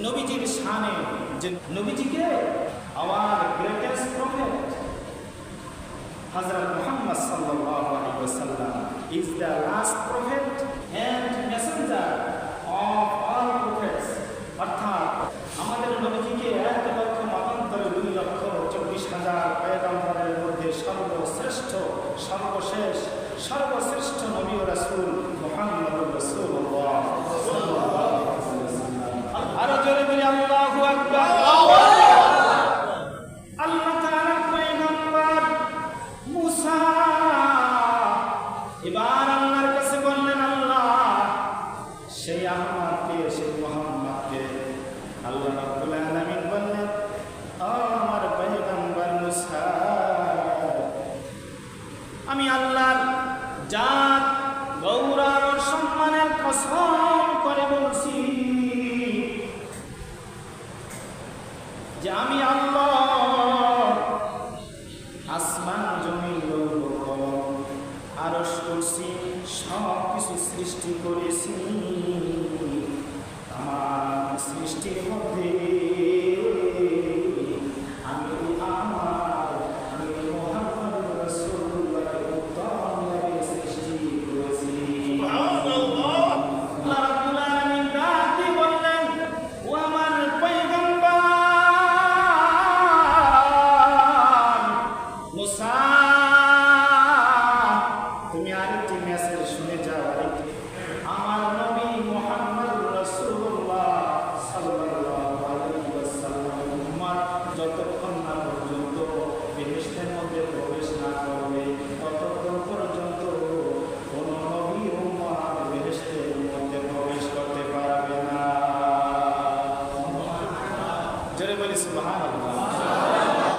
নবীজির শানে যে নবীজিকে our greatest prophet Hazrat Muhammad sallallahu alaihi wasallam is the last prophet and messenger of all prophets. অর্থাৎ আমাদের নবীজিকে 1 লক্ষ মতান্তরে 2 লক্ষ 24,000 পয়গম্বরের মধ্যে সর্বশ্রেষ্ঠ সর্বশেষ সর্বশ্রেষ্ঠ নবী ও রাসূল মুহাম্মদুর রাসূলুল্লাহ সাল্লাল্লাহু আলাইহি ওয়াসাল্লাম। আরো জোরে বলি আল্লাহু আকবার। আল্লাহ তাআলার পয়গম্বর মুসা এবার আল্লাহর কাছে বললেন, আল্লাহ সেই আহমদকে সেই মুহাম্মদকে আল্লাহ রাব্বুল আলামিন বললেন, আমার পয়গম্বর মুসা আমি আল্লাহর জাত গৌরব ও সম্মানের কসম করে বলছি যে আমি আল্লাহ আসমান জমিন লৌহ কলম আরশ কুরসি সব কিছু সৃষ্টি করেছি। আমার সৃষ্টির মধ্যে আমি মুহাম্মদ রাসূলুল্লাহকে উত্তম সৃষ্টি করেছি। আল্লাহ রাব্বুল আলামিন ডাক দিয়ে বললেন, ও আমার পয়গম্বর মুসা, তুমি আরেকটি মেসেজ শুনে যাও। আমার নবী মুহাম্মদ রাসূলুল্লাহ সাল্লাল্লাহু আলাইহি ওয়াসাল্লাম উম্মত যতক্ষণ না পর্যন্ত বেহেশতের মধ্যে প্রবেশ না করবে ততক্ষণ পর্যন্ত কোন নবী উম্মত বেহেশতের মধ্যে প্রবেশ করতে পারবে না। জোরে বলি সুবহানাল্লাহ।